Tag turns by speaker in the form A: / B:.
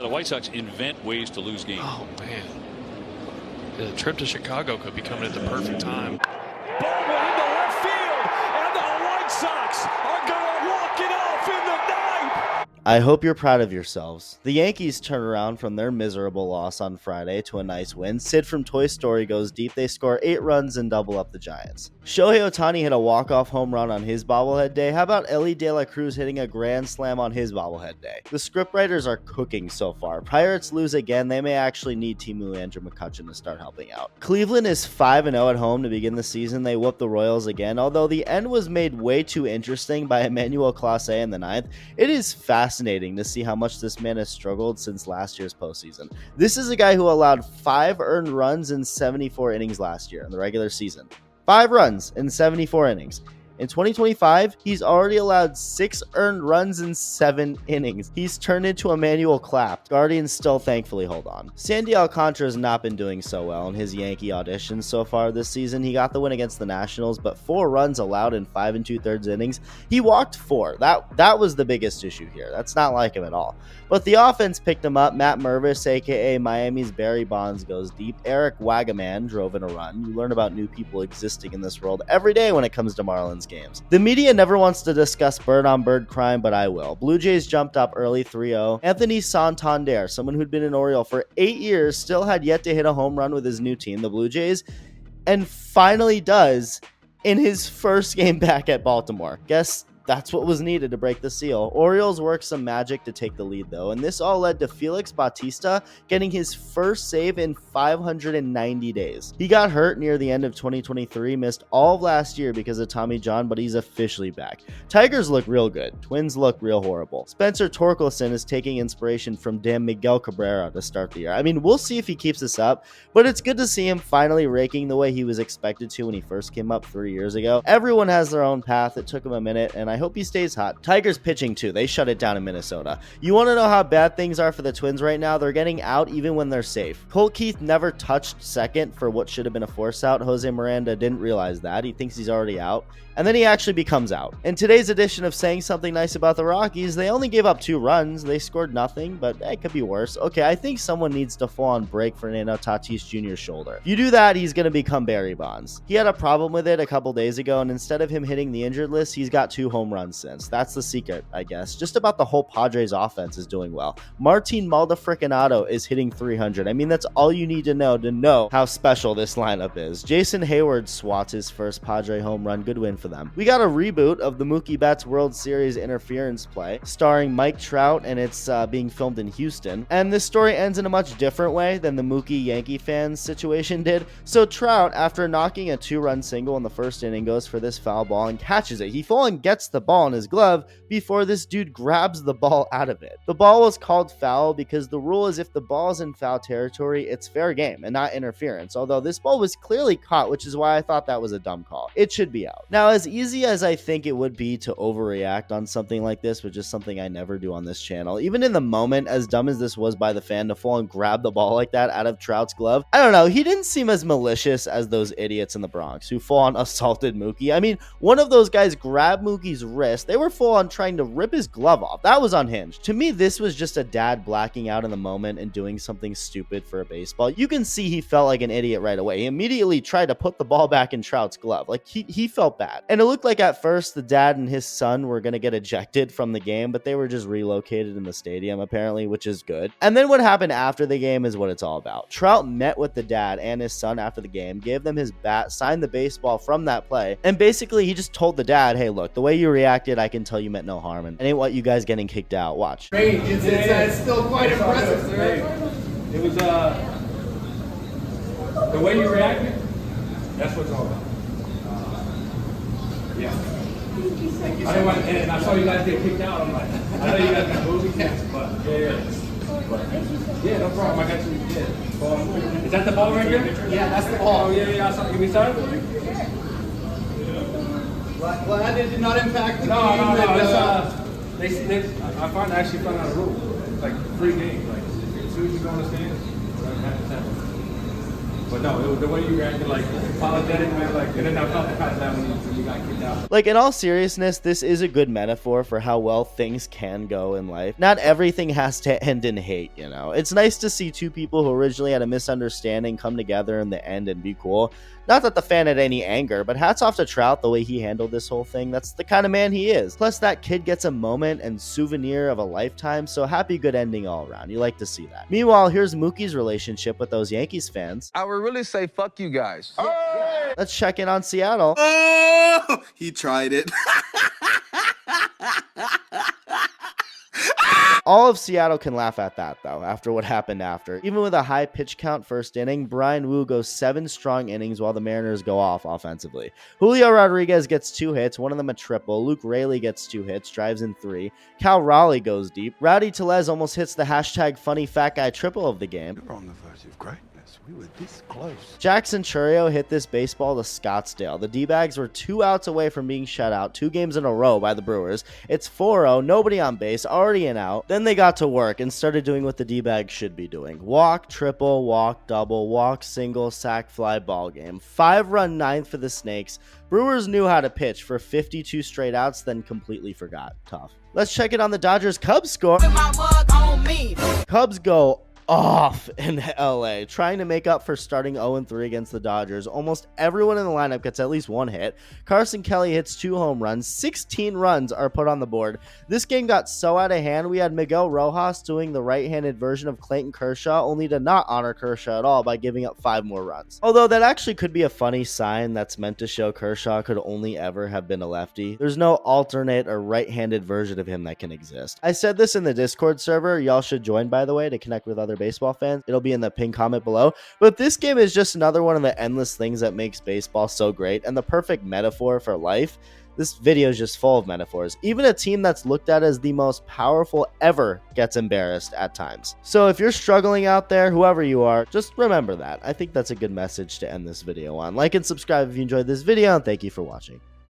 A: The White Sox invent ways to lose games.
B: Oh, man. The trip to Chicago could be coming at the perfect time.
C: Ball went into left field, and the White Sox are going to walk it off in the ninth.
D: I hope you're proud of yourselves. The Yankees turn around from their miserable loss on Friday to a nice win. Sid from Toy Story goes deep. They score 8 runs and double up the Giants. Shohei Ohtani hit a walk-off home run on his bobblehead day. How about Ellie De La Cruz hitting a grand slam on his bobblehead day? The scriptwriters are cooking so far. Pirates lose again. They may actually need Timu Andrew McCutchen to start helping out. Cleveland is 5-0 at home to begin the season. They whoop the Royals again. Although the end was made way too interesting by Emmanuel Clase in the 9th, it is fascinating to see how much this man has struggled since last year's postseason. This is a guy who allowed 5 earned runs in 74 innings last year in the regular season. 5 runs in 74 innings. In 2025, he's already allowed 6 earned runs in 7 innings. He's turned into Emmanuel Clapp. Guardians still thankfully hold on. Sandy Alcantara has not been doing so well in his Yankee auditions so far this season. He got the win against the Nationals, but 4 runs allowed in 5 2/3 innings. He walked 4. That was the biggest issue here. That's not like him at all. But the offense picked him up. Matt Mervis, aka Miami's Barry Bonds, goes deep. Eric Wagaman drove in a run. You learn about new people existing in this world every day when it comes to Marlins games. The media never wants to discuss bird-on-bird crime, but I will. Blue Jays jumped up early 3-0. Anthony Santander, someone who'd been an Oriole for 8 years, still had yet to hit a home run with his new team, the Blue Jays, and finally does in his first game back at Baltimore. Guess that's what was needed to break the seal. Orioles worked some magic to take the lead, though, and this all led to Felix Bautista getting his first save in 590 days. He got hurt near the end of 2023, missed all of last year because of Tommy John, but he's officially back. Tigers look real good. Twins look real horrible. Spencer Torkelson is taking inspiration from damn Miguel Cabrera to start the year. I mean, we'll see if he keeps this up, but it's good to see him finally raking the way he was expected to when he first came up 3 years ago. Everyone has their own path. It took him a minute, and I hope he stays hot. Tigers pitching too. They shut it down in Minnesota. You want to know how bad things are for the Twins right now? They're getting out even when they're safe. Colt Keith never touched second for what should have been a force out. Jose Miranda didn't realize that. He thinks he's already out. And then he actually becomes out. In today's edition of Saying Something Nice About the Rockies, they only gave up 2 runs. They scored nothing, but it could be worse. Okay, I think someone needs to full-on break Fernando Tatis Jr.'s shoulder. If you do that, he's going to become Barry Bonds. He had a problem with it a couple days ago, and instead of him hitting the injured list, he's got 2 home runs since. That's the secret, I guess. Just about the whole Padres offense is doing well. Martin Maldafricanato is hitting 300. I mean, that's all you need to know how special this lineup is. Jason Hayward swats his first Padre home run. Good win for them. We got a reboot of the Mookie Betts World Series interference play starring Mike Trout, and it's being filmed in Houston. And this story ends in a much different way than the Mookie Yankee fans situation did. So Trout, after knocking a 2-run single in the first inning, goes for this foul ball and catches it. He full on gets the ball in his glove before this dude grabs the ball out of it. The ball was called foul because the rule is if the ball's in foul territory, it's fair game and not interference. Although this ball was clearly caught, which is why I thought that was a dumb call. It should be out. Now, as easy as I think it would be to overreact on something like this, which is something I never do on this channel, even in the moment, as dumb as this was by the fan to full on grab the ball like that out of Trout's glove, I don't know, he didn't seem as malicious as those idiots in the Bronx who full on assaulted Mookie. I mean, one of those guys grabbed Mookie's wrist. They were full on trying to rip his glove off. That was unhinged. To me, this was just a dad blacking out in the moment and doing something stupid for a baseball. You can see he felt like an idiot right away. He immediately tried to put the ball back in Trout's glove. Like, he felt bad. And it looked like at first the dad and his son were going to get ejected from the game, but they were just relocated in the stadium apparently, which is good. And then what happened after the game is what it's all about. Trout met with the dad and his son after the game, gave them his bat, signed the baseball from that play, and basically he just told the dad, hey, look, the way you reacted, I can tell you meant no harm, and it ain't what you guys getting kicked out. Watch.
E: Great. It's still quite impressive, sir.
F: It was the way you reacted, that's what it's all about. Yeah. I didn't want, and I saw you guys get kicked out. I'm like, I know you guys got moving, but yeah, no problem. I got you. Yeah. Is that the ball right here?
E: Yeah, that's the ball.
F: Oh yeah. I saw. Can we start?
E: Glad it did not impact the game.
F: No. I actually found out a rule. Like free game. Like as soon as you go on the stand, that happens. But no, it was the way you reacted, like apologetic, man. Like, and then I felt the kind of that when you got kicked out.
D: Like, in all seriousness, this is a good metaphor for how well things can go in life. Not everything has to end in hate, you know. It's nice to see two people who originally had a misunderstanding come together in the end and be cool. Not that the fan had any anger, but hats off to Trout the way he handled this whole thing. That's the kind of man he is. Plus, that kid gets a moment and souvenir of a lifetime, so happy good ending all around. You like to see that. Meanwhile, here's Mookie's relationship with those Yankees fans.
G: I would really say fuck you guys.
D: Let's check in on Seattle.
H: Oh, he tried it.
D: All of Seattle can laugh at that, though, after what happened after. Even with a high pitch count first inning, Brian Wu goes 7 strong innings while the Mariners go off offensively. Julio Rodriguez gets 2 hits, one of them a triple. Luke Raley gets 2 hits, drives in 3. Cal Raleigh goes deep. Rowdy Tellez almost hits the hashtag funny fat guy triple of the game.
I: You're on the verge of greatness. We were this close.
D: Jackson Churio hit this baseball to Scottsdale. The D-bags were 2 outs away from being shut out 2 games in a row by the Brewers. It's 4-0, nobody on base, already an out. Then they got to work and started doing what the D-bags should be doing. Walk, triple, walk, double, walk, single, sac, fly, ball game. 5-run ninth for the Snakes. Brewers knew how to pitch for 52 straight outs, then completely forgot. Tough. Let's check it on the Dodgers-Cubs score. Cubs go off in LA, trying to make up for starting 0-3 against the Dodgers. Almost everyone in the lineup gets at least 1 hit. Carson Kelly hits 2 home runs. 16 runs are put on the board. This game got so out of hand, we had Miguel Rojas doing the right-handed version of Clayton Kershaw, only to not honor Kershaw at all by giving up 5 more runs. Although that actually could be a funny sign that's meant to show Kershaw could only ever have been a lefty. There's no alternate or right-handed version of him that can exist. I said this in the Discord server. Y'all should join, by the way, to connect with other baseball fans. It'll be in the pinned comment below. But this game is just another one of the endless things that makes baseball so great and the perfect metaphor for life. This video is just full of metaphors. Even a team that's looked at as the most powerful ever gets embarrassed at times. So if you're struggling out there, whoever you are, just remember that. I think that's a good message to end this video on. Like and subscribe if you enjoyed this video, and thank you for watching.